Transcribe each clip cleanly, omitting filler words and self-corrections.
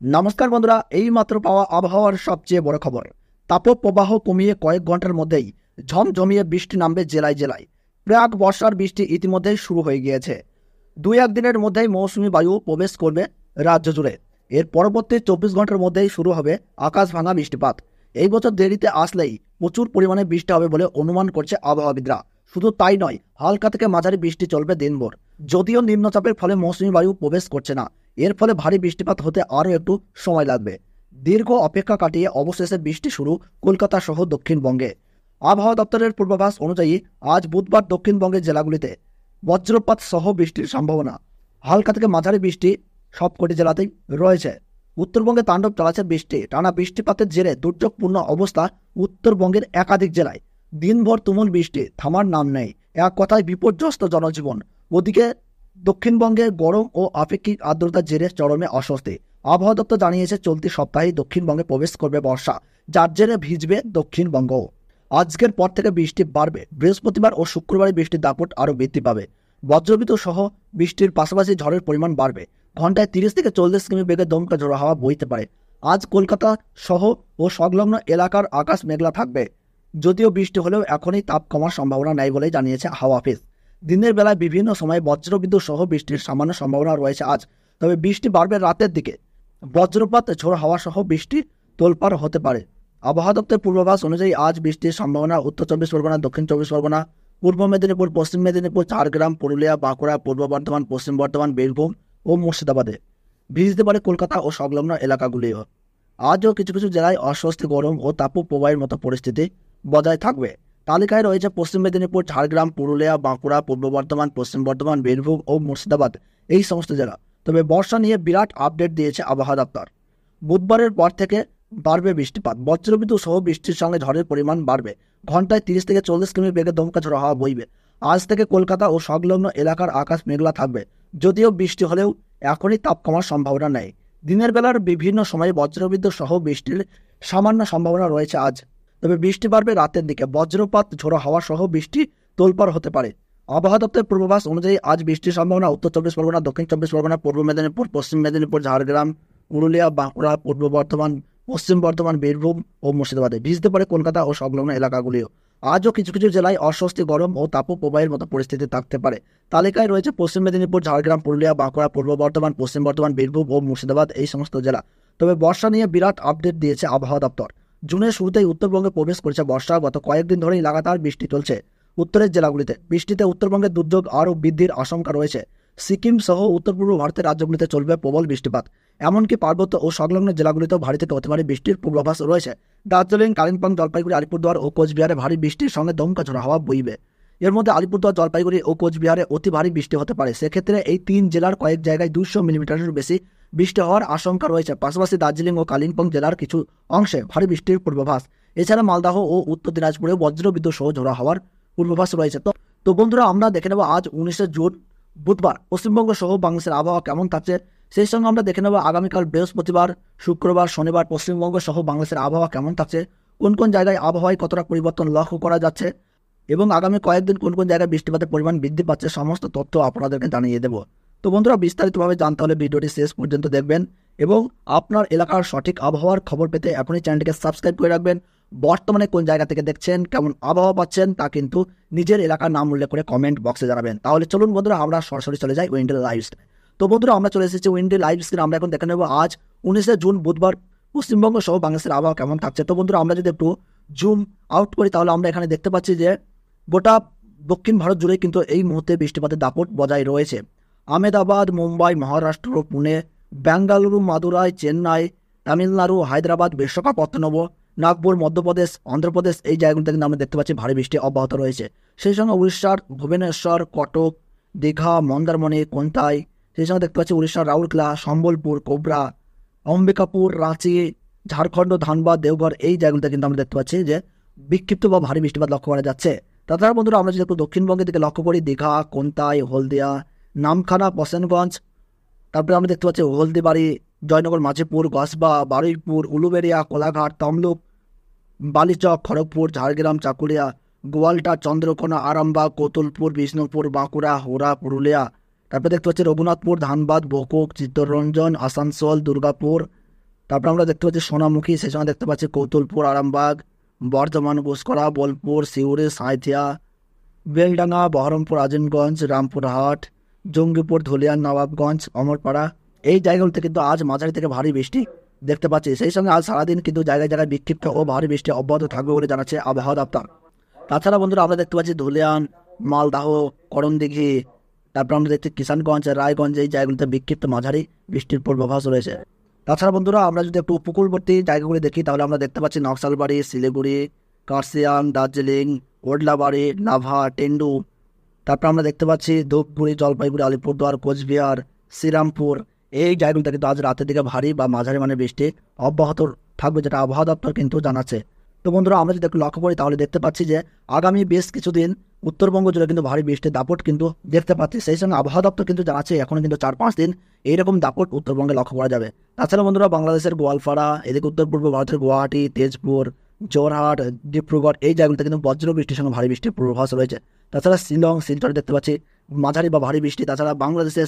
নমস্কার বন্ধুরা, এই মাত্র পাওয়া আবহাওয়ার সবচেয়ে বড় খবর। তাপপ্রবাহ কমিয়ে কয়েক ঘন্টার মধ্যেই ঝমঝমিয়ে বৃষ্টি নামবে জেলায় জেলায়। প্রাক বর্ষার বৃষ্টি ইতিমধ্যেই শুরু হয়ে গিয়েছে। 2-1 দিনের মধ্যেই মৌসুমী বায়ু প্রবেশ করবে রাজ্য জুড়ে। এর পরবর্তী 24 ঘন্টার মধ্যেই শুরু হবে আকাশ ভাঙা বৃষ্টিপাত। এই বছর দেরিতে আসলেই প্রচুর পরিমাণে বৃষ্টি হবে বলে অনুমান করছে আবহাওয়াবিদরা। শুধু তাই নয়, হালকা থেকে মাঝারি বৃষ্টি চলবে দিনভর। যদিও নিম্নচাপের ফলে মৌসুমী বায়ু প্রবেশ করছে না, এর ফলে ভারী বৃষ্টিপাত হতে আরও একটু সময় লাগবে। দীর্ঘ অপেক্ষা কাটিয়ে অবশেষে বৃষ্টি শুরু কলকাতা সহ দক্ষিণবঙ্গে। আবহাওয়া দপ্তরের পূর্বাভাস অনুযায়ী আজ বুধবার দক্ষিণবঙ্গের জেলাগুলিতে বজ্রপাত সহ বৃষ্টির সম্ভাবনা। হালকা থেকে মাঝারি বৃষ্টি সবকটি জেলাতেই রয়েছে। উত্তরবঙ্গে তাণ্ডব চালাচ্ছে বৃষ্টি। টানা বৃষ্টিপাতের জেরে দুর্যোগপূর্ণ অবস্থা উত্তরবঙ্গের একাধিক জেলায়। দিনভর তুমুল বৃষ্টি, থামার নাম নেই। এক কথায় বিপর্যস্ত জনজীবন। ওদিকে দক্ষিণবঙ্গে গরম ও আপেক্ষিক আর্দ্রতার জেরে চরমে অস্বস্তি। আবহাওয়া দপ্তর জানিয়েছে চলতি সপ্তাহেই দক্ষিণবঙ্গে প্রবেশ করবে বর্ষা, যার জেরে ভিজবে দক্ষিণবঙ্গ। আজকের পর থেকে বৃষ্টি বাড়বে। বৃহস্পতিবার ও শুক্রবারে বৃষ্টির দাপট আরও বৃদ্ধি পাবে। বজ্রবিদ্যুৎ সহ বৃষ্টির পাশাপাশি ঝড়ের পরিমাণ বাড়বে। ঘন্টায় 30 থেকে 40 কিমি বেগে দমকা ঝোড়ো হাওয়া বইতে পারে। আজ কলকাতা সহ ও সংলগ্ন এলাকার আকাশ মেঘলা থাকবে। যদিও বৃষ্টি হলেও এখনই তাপ কমার সম্ভাবনা নেই বলেই জানিয়েছে হাওয়া অফিস। দিনের বেলায় বিভিন্ন সময় বজ্রবিদ্যুৎ সহ বৃষ্টির সামান্য সম্ভাবনা রয়েছে আজ, তবে বৃষ্টি বাড়বে রাতের দিকে। বজ্রপাত, ঝোড়ো হাওয়া সহ বৃষ্টি তোলপাড় হতে পারে। আবহাওয়া দপ্তরের পূর্বাভাস অনুযায়ী আজ বৃষ্টির সম্ভাবনা উত্তর 24 পরগনা, দক্ষিণ 24 পরগনা, পূর্ব মেদিনীপুর, পশ্চিম মেদিনীপুর, ঝাড়গ্রাম, পুরুলিয়া, বাঁকুড়া, পূর্ব বর্ধমান, পশ্চিম বর্ধমান, বীরভূম ও মুর্শিদাবাদে। ভিজতে পারে কলকাতা ও সংলগ্ন এলাকাগুলিও। আজও কিছু কিছু জেলায় অস্বস্তি, গরম ও তাপপ্রবাহের মতো পরিস্থিতি বজায় থাকবে। তালিকায় রয়েছে পশ্চিম মেদিনীপুর, ঝাড়গ্রাম, পুরুলিয়া, বাঁকুড়া, পূর্ব বর্ধমান, পশ্চিম বর্ধমান, বীরভূম ও মুর্শিদাবাদ, এই সমস্ত জেলা। তবে বর্ষা নিয়ে বিরাট আপডেট দিয়েছে আবহাওয়া দপ্তর। বুধবারের পর থেকে বাড়বে বৃষ্টিপাত। বজ্রবিদ্যুৎ সহ বৃষ্টির সঙ্গে ঝড়ের পরিমাণ বাড়বে। ঘন্টায় 30 থেকে 40 কিমি বেগে দমকা ঝোড়ো হাওয়া বইবে। আজ থেকে কলকাতা ও সংলগ্ন এলাকার আকাশ মেঘলা থাকবে। যদিও বৃষ্টি হলেও এখনই তাপ কমার সম্ভাবনা নেই। দিনের বেলার বিভিন্ন সময়ে বজ্রবিদ্যুৎ সহ বৃষ্টির সামান্য সম্ভাবনা রয়েছে আজ, তবে বৃষ্টি বাড়বে রাতের দিকে। বজ্রপাত, ঝোড়ো হাওয়া সহ বৃষ্টি তোলপাড় হতে পারে। আবহাওয়া দপ্তরের পূর্বাভাস অনুযায়ী আজ বৃষ্টির সম্ভাবনা উত্তর 24 পরগনা, দক্ষিণ 24 পরগনা, পূর্ব মেদিনীপুর, পশ্চিম মেদিনীপুর, ঝাড়গ্রাম, পুরুলিয়া, বাঁকুড়া, পূর্ব বর্ধমান, পশ্চিম বর্ধমান, বীরভূম ও মুর্শিদাবাদে। ভিজতে পারে কলকাতা ও সংলগ্ন এলাকাগুলিও। আজও কিছু কিছু জেলায় অস্বস্তি, গরম ও তাপপ্রবাহের মতো পরিস্থিতি থাকতে পারে। তালিকায় রয়েছে পশ্চিম মেদিনীপুর, ঝাড়গ্রাম, পুরুলিয়া, বাঁকুড়া, পূর্ব বর্ধমান, পশ্চিম বর্ধমান, বীরভূম ও মুর্শিদাবাদ, এই সমস্ত জেলা। তবে বর্ষা নিয়ে বিরাট আপডেট দিয়েছে আবহাওয়া দপ্তর। জুনের শুরুতেই উত্তরবঙ্গে প্রবেশ করেছে বর্ষা। গত কয়েকদিন ধরেই লাগাতার বৃষ্টি চলছে উত্তরের জেলাগুলিতে। বৃষ্টিতে উত্তরবঙ্গের দুর্যোগ আরও বৃদ্ধির আশঙ্কা রয়েছে। সিকিম সহ উত্তর পূর্ব ভারতের রাজ্যগুলিতে চলবে প্রবল বৃষ্টিপাত। এমনকি পার্বত্য ও সংলগ্ন জেলাগুলিতেও ভারী থেকে অতি ভারী বৃষ্টির পূর্বাভাস রয়েছে। দার্জিলিং, কালিম্পং, জলপাইগুড়ি, আলিপুরদুয়ার ও কোচবিহারে ভারী বৃষ্টির সঙ্গে দমকা ঝোড়ো হাওয়া বইবে। এর মধ্যে আলিপুরদুয়ার, জলপাইগুড়ি ও কোচবিহারে অতি ভারী বৃষ্টি হতে পারে। সেক্ষেত্রে এই 3 জেলার কয়েক জায়গায় 200 মিলিমিটারের বেশি বৃষ্টি হওয়ার আশঙ্কা রয়েছে। পাশাপাশি দার্জিলিং ও কালিম্পং জেলার কিছু অংশে ভারী বৃষ্টির পূর্বাভাস। এছাড়া মালদহ ও উত্তর দিনাজপুরেও বজ্রবিদ্যুৎ সহ ঝোড়ো হাওয়ার পূর্বাভাস রয়েছে। তো বন্ধুরা, আমরা দেখে নেব আজ 19 জুন বুধবার পশ্চিমবঙ্গ সহ বাংলাদেশের আবহাওয়া কেমন থাকছে। সেই সঙ্গে আমরা দেখে নেব আগামীকাল বৃহস্পতিবার, শুক্রবার, শনিবার পশ্চিমবঙ্গ সহ বাংলাদেশের আবহাওয়া কেমন থাকছে, কোন কোন জায়গায় আবহাওয়ায় কতটা পরিবর্তন লক্ষ্য করা যাচ্ছে এবং আগামী কয়েকদিন কোন কোন জায়গায় বৃষ্টিপাতের পরিমাণ বৃদ্ধি পাচ্ছে, সমস্ত তথ্য আপনাদেরকে জানিয়ে দেব। তো বন্ধুরা, বিস্তারিতভাবে জানতে হলে ভিডিওটি শেষ পর্যন্ত দেখবেন এবং আপনার এলাকার সঠিক আবহাওয়ার খবর পেতে এখনই চ্যানেলটিকে সাবস্ক্রাইব করে রাখবেন। বর্তমানে কোন জায়গা থেকে দেখছেন, কেমন আবহাওয়া পাচ্ছেন, তা কিন্তু নিজের এলাকার নাম উল্লেখ করে কমেন্ট বক্সে জানাবেন। তাহলে চলুন বন্ধুরা, আমরা সরাসরি চলে যাই উইন্ডি লাইভ স্ক্রিনে। তো বন্ধুরা, আমরা চলে এসেছি উইন্ডি লাইভ স্ক্রিনে। আমরা এখন দেখে নেব আজ 19 জুন বুধবার পশ্চিমবঙ্গ সহ বাংলাদেশের আবহাওয়া কেমন থাকছে। তো বন্ধুরা, আমরা যদি একটু জুম আউট করি তাহলে আমরা এখানে দেখতে পাচ্ছি যে গোটা দক্ষিণ ভারত জুড়ে কিন্তু এই মুহূর্তে বৃষ্টিপাতের দাপট বজায় রয়েছে। আহমেদাবাদ, মুম্বাই, মহারাষ্ট্র, পুনে, বেঙ্গালুরু, মাদুরাই, চেন্নাই, তামিলনাড়ু, হায়দ্রাবাদ, বিশাখাপত্তনম, নাগপুর, মধ্যপ্রদেশ, অন্ধ্রপ্রদেশ, এই জায়গাগুলিতে কিন্তু আমরা দেখতে পাচ্ছি ভারী বৃষ্টি অব্যাহত রয়েছে। সেই সঙ্গে উড়িষ্যার ভুবনেশ্বর, কটক, দীঘা, মন্দারমণি, কোন্তাই, সেই সঙ্গে দেখতে পাচ্ছি উড়িষ্যার রাউরকেলা, সম্বলপুর, কোবরা, অম্বিকাপুর, রাঁচি, ঝাড়খণ্ড, ধানবাদ, দেওঘর, এই জায়গাগুলিতে কিন্তু আমরা দেখতে পাচ্ছি যে বিক্ষিপ্ত বা ভারী বৃষ্টিপাত লক্ষ্য করা যাচ্ছে। তাছাড়া বন্ধুরা, আমরা যদি একটু দক্ষিণবঙ্গের দিকে লক্ষ্য করি, দীঘা, কোন্তাই, হলদিয়া, নামখানা, বসেনগঞ্জ, তারপরে আমরা দেখতে পাচ্ছি হলদিবাড়ি, জয়নগর, মাঝিপুর, গসবা, বারুইপুর, উলুবেড়িয়া, কোলাঘাট, তমলুক, বালিচক, খড়গপুর, ঝাড়গ্রাম, চাকুলিয়া, গোয়ালটা, চন্দ্রকোনা, আরামবাগ, কোতুলপুর, বিষ্ণুপুর, বাঁকুড়া, হোরা, পুরুলিয়া, তারপরে দেখতে পাচ্ছি রঘুনাথপুর, ধানবাদ, বকুক, চিত্তরঞ্জন, আসানসোল, দুর্গাপুর, তারপর আমরা দেখতে পাচ্ছি সোনামুখী, সেই সঙ্গে দেখতে পাচ্ছি কৌতুলপুর, আরামবাগ, বর্ধমান, গুসকরা, বোলপুর, সিউড়ি, সাঁইথিয়া, বেলডাঙ্গা, বহরমপুর, আজিমগঞ্জ, রামপুরহাট, জঙ্গিপুর, ধুলিয়ান, নবাবগঞ্জ, অমরপাড়া এই জায়গাগুলোতে কিন্তু আজ মাঝারি থেকে ভারী বৃষ্টি দেখতে পাচ্ছি। সেই সঙ্গে আজ সারাদিন কিন্তু জায়গায় জায়গায় বিক্ষিপ্ত ও ভারী বৃষ্টি অব্যাহত থাকবে বলে জানাচ্ছে আবহাওয়া দপ্তর। তাছাড়া বন্ধুরা আমরা দেখতে পাচ্ছি ধুলিয়ান, মালদাহ, করণদিঘি, তারপর আমরা দেখছি কিষানগঞ্জ, রায়গঞ্জ এই জায়গাগুলিতে বিক্ষিপ্ত মাঝারি বৃষ্টির পূর্বাভাস রয়েছে। তাছাড়া বন্ধুরা আমরা যদি একটু উপকূলবর্তী জায়গাগুলি দেখি তাহলে আমরা দেখতে পাচ্ছি নকশালবাড়ি, শিলিগুড়ি, কার্শিয়াং, দার্জিলিং, ওডলাবাড়ি, লাভা, টেন্ডু, তারপর আমরা দেখতে পাচ্ছি ধূপগুড়ি, জলপাইগুড়ি, আলিপুরদুয়ার, কোচবিহার, শ্রীরামপুর এই জায়গাগুলিতে কিন্তু আজ রাতের দিকে ভারী বা মাঝারি মানের বৃষ্টি অব্যাহত থাকবে, যেটা আবহাওয়া দপ্তর কিন্তু জানাচ্ছে। তো বন্ধুরা আমরা যদি একটু লক্ষ্য করি তাহলে দেখতে পাচ্ছি যে আগামী বেশ কিছুদিন উত্তরবঙ্গ জুড়ে কিন্তু ভারী বৃষ্টির দাপট কিন্তু দেখতে পাচ্ছি। সেই সঙ্গে আবহাওয়া দপ্তর কিন্তু জানাচ্ছে এখনো কিন্তু 4-5 দিন এইরকম দাপট উত্তরবঙ্গে লক্ষ্য করা যাবে। তাছাড়া বন্ধুরা বাংলাদেশের গোয়ালপাড়া, এদিকে উত্তর পূর্ব ভারতের গুয়াহাটি, তেজপুর, জোরহাট, ডিব্রুগড় এই জায়গাগুলিতে কিন্তু বজ্র বৃষ্টির সঙ্গে ভারী বৃষ্টির পূর্বাভাস রয়েছে। তাছাড়া শিলং, শিলচরে দেখতে পাচ্ছি মাঝারি বা ভারী বৃষ্টি। তাছাড়া বাংলাদেশের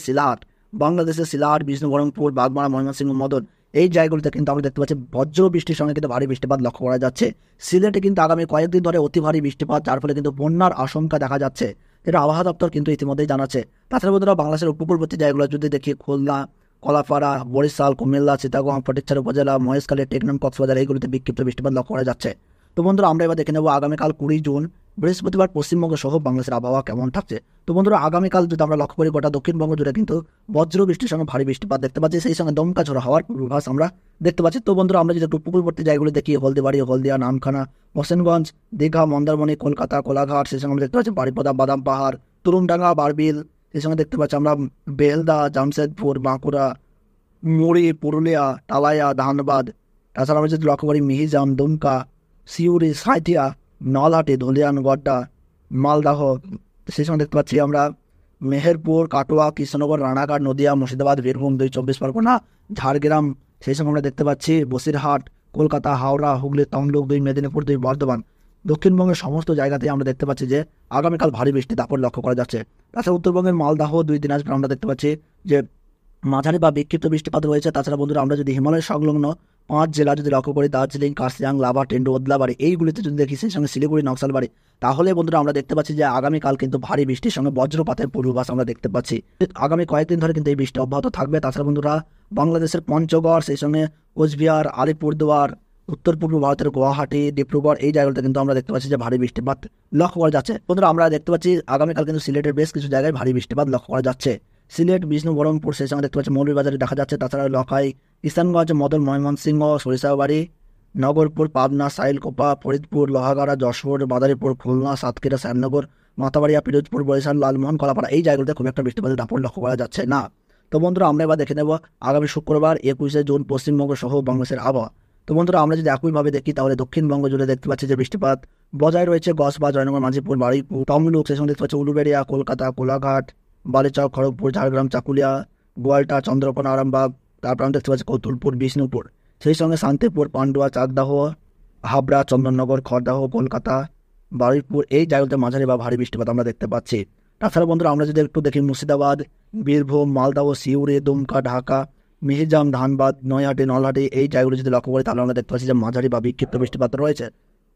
সিলাহাট, বিষ্ণুবরণপুর, বাগমারা, ময়মনসিংহ, মদন এই জায়গাগুলিতে কিন্তু আমরা দেখতে পাচ্ছি বজ্র বৃষ্টির সঙ্গে কিন্তু ভারী বৃষ্টিপাত লক্ষ্য করা যাচ্ছে। সিলেটে কিন্তু আগামী কয়েকদিন ধরে অতি ভারী বৃষ্টিপাত, যার ফলে কিন্তু বন্যার আশঙ্কা দেখা যাচ্ছে, যেটা আবহাওয়া দপ্তর কিন্তু ইতিমধ্যেই জানাচ্ছে। তাছাড়া বন্ধুরা বাংলাদেশের উপকূলবর্তী জায়গাগুলো যদি দেখি খুলনা, কলাপাড়া, বরিশাল, কুমিল্লা, চিটাগং, ফটিকছড়ি উপজেলা, মহেশখালী, টেকনাম, কক্সবাজার এইগুলিতে বিক্ষিপ্ত বৃষ্টিপাত লক্ষ্য করা যাচ্ছে। তো বন্ধুরা আমরা এবার দেখে নেব আগামীকাল 20 জুন বৃহস্পতিবার পশ্চিমবঙ্গ সহ বাংলাদেশের আবহাওয়া কেমন থাকছে। তো বন্ধুরা আগামীকাল যদি আমরা লক্ষ্য করি গোটা দক্ষিণবঙ্গ জুড়ে কিন্তু বজ্র বৃষ্টির সঙ্গে ভারী বৃষ্টিপাত দেখতে পাচ্ছি, সেই সঙ্গে দমকা ঝোড়ো হওয়ার পূর্বাভাস আমরা দেখতে পাচ্ছি। তো বন্ধুরা আমরা যদি একটু উপকূলবর্তী জায়গাগুলো দেখি হলদিবাড়ি, হলদিয়া, নামখানা, হোসেনগঞ্জ, দীঘা, মন্দারমণি, কলকাতা, কোলাঘাট, সেই সঙ্গে আমরা দেখতে পাচ্ছি বারিপদা, বাদাম পাহাড়, তুরুমডাঙ্গা, বারবিল, সেই সঙ্গে দেখতে পাচ্ছি আমরা বেলদা, জামশেদপুর, বাঁকুড়া, মুড়ি, পুরুলিয়া, তালাইয়া, ধানবাদ। তাছাড়া আমরা যদি লক্ষ্য করি মিহিজাম, দুমকা, সিউড়ি, সাঁইথিয়া, নলহাটি, ধুলিয়ান, গড্ডা, মালদাহ, সেই সময় দেখতে পাচ্ছি আমরা মেহেরপুর, কাটোয়া, কৃষ্ণনগর, রানাঘাট, নদিয়া, মুর্শিদাবাদ, বীরভূম 2 24 পরগনা, ঝাড়গ্রাম, সেই সময় আমরা দেখতে পাচ্ছি বসিরহাট, কলকাতা, হাওড়া, হুগলি, তমলুক 2, মেদিনীপুর 2, বর্ধমান। দক্ষিণবঙ্গের সমস্ত জায়গাতেই আমরা দেখতে পাচ্ছি যে আগামীকাল ভারী বৃষ্টি দাপট লক্ষ্য করা যাচ্ছে। তাছাড়া উত্তরবঙ্গের মালদাহ 2 দিনাজপুর আমরা দেখতে পাচ্ছি যে মাঝারি বা বিক্ষিপ্ত বৃষ্টিপাত রয়েছে। তাছাড়া বন্ধুরা আমরা যদি হিমালয় সংলগ্ন 5 জেলা যদি লক্ষ্য করি দার্জিলিং, কার্শিয়াং, লাভা, টেন্ডু, ওদলাবাড়ি এইগুলিতে যদি দেখি, সেই সঙ্গে শিলিগুড়ি, নকশালবাড়ি, তাহলে বন্ধুরা আমরা দেখতে পাচ্ছি যে আগামীকাল কিন্তু ভারী বৃষ্টির সঙ্গে বজ্রপাতের পূর্বাভাস আমরা দেখতে পাচ্ছি। আগামী কয়েকদিন ধরে কিন্তু এই বৃষ্টি অব্যাহত থাকবে। তাছাড়া বন্ধুরা বাংলাদেশের পঞ্চগড়, সেই সঙ্গে কোচবিহার, আলিপুরদুয়ার, উত্তর পূর্ব ভারতের গুয়াহাটি, ডিব্রুগড় এই জায়গাগুলোতে কিন্তু আমরা দেখতে পাচ্ছি যে ভারী বৃষ্টিপাত লক্ষ্য করা যাচ্ছে। বন্ধুরা আমরা দেখতে পাচ্ছি আগামীকাল কিন্তু সিলেটের বেশ কিছু জায়গায় ভারী বৃষ্টিপাত লক্ষ্য করা যাচ্ছে। সিলেট, বিষ্ণুবরণপুর, সেই সঙ্গে দেখতে পাচ্ছি মৌলভীবাজারে দেখা যাচ্ছে। তাছাড়া লখাই, কিষানগঞ্জ, মদন, ময়মনসিংহ, সরিষাবাড়ি, নগরপুর, পাবনা, সাইলকোপা, ফরিদপুর, লোহাগাড়া, যশোর, মাদারীপুর, খুলনা, সাতক্ষীরা, শ্যামনগর, মাতাবাড়িয়া, পিরোজপুর, বরিশাল, লালমোহন, কলাপাড়া এই জায়গাগুলোতে খুব একটা বৃষ্টিপাতের দাপট লক্ষ্য করা যাচ্ছে না। তো বন্ধুরা আমরা এবার দেখে নেব আগামী শুক্রবার 21 জুন পশ্চিমবঙ্গ সহ বাংলাদেশের আবহাওয়া। তো বন্ধুরা আমরা যদি একইভাবে দেখি তাহলে দক্ষিণবঙ্গ জুড়ে দেখতে পাচ্ছি যে বৃষ্টিপাত বজায় রয়েছে। গসবা, জয়নগর, মাঝিপুর, বারুইপুর, তমলুক, সেই সঙ্গে দেখতে পাচ্ছি উলুবেড়িয়া, কলকাতা, কোলাঘাট, বালিচক, খড়গপুর, ঝাড়গ্রাম, চাকুলিয়া, গোয়ালটা, চন্দ্রকোনা, আরামবাগ, তারপর আমরা দেখতে পাচ্ছি কৌতুলপুর, বিষ্ণুপুর, সেই সঙ্গে শান্তিপুর, পান্ডুয়া, চাকদাহ, হাবড়া, চন্দননগর, খড়দাহ, কলকাতা, বারুইপুর এই জায়গাতে মাঝারি বা ভারী বৃষ্টিপাত আমরা দেখতে পাচ্ছি। তাছাড়া বন্ধুরা আমরা যদি একটু দেখি মুর্শিদাবাদ, বীরভূম, মালদাহ, সিউড়ি, দুমকা, ঢাকা, মিহিজাম, ধানবাদ, নৈহাটি, নলহাটি এই জায়গাগুলো যদি লক্ষ্য করি তাহলে আমরা দেখতে পাচ্ছি যে মাঝারি বা বিক্ষিপ্ত বৃষ্টিপাত রয়েছে।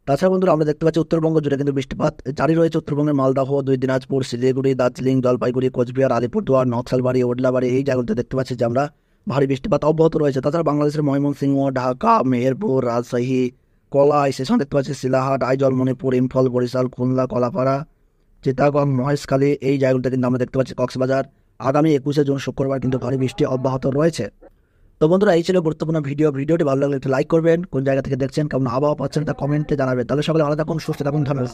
তাছাড়া বন্ধুরা আমরা দেখতে পাচ্ছি উত্তরবঙ্গ জুড়ে কিন্তু বৃষ্টিপাত জারি রয়েছে। উত্তরবঙ্গের মালদাহ, 2 দিনাজপুর, শিলিগুড়ি, দার্জিলিং, জলপাইগুড়ি, কোচবিহার, আলিপুরদুয়ার, নকশালবাড়ি, ওডলাবাড়ি এই জায়গাগুলোতে দেখতে পাচ্ছি যে আমরা ভারী বৃষ্টিপাত অব্যাহত রয়েছে। তাছাড়া বাংলাদেশের ময়মনসিংহ, ঢাকা, মেহেরপুর, রাজশাহী, কলাই, সেই সঙ্গে দেখতে পাচ্ছি শিলাহাট, আইজল, মণিপুর, ইম্ফল, বরিশাল, খুলনা, কলাপাড়া, চিটাগং, মহেশখালী এই জায়গাগুলোতে কিন্তু আমরা দেখতে পাচ্ছি কক্সবাজার আগামী 21 জুন শুক্রবার কিন্তু ভারী বৃষ্টি অব্যাহত রয়েছে। তো বন্ধুরা এই ছিল গুরুত্বপূর্ণ ভিডিওটি ভালো লাগলে একটু লাইক করবেন, কোন জায়গা থেকে দেখছেন, কেমন আবহাওয়া পাচ্ছেন তা কমেন্টে জানাবেন। তাহলে সকলে ভালো থাকুন, সুস্থ থাকুন, ধন্যবাদ।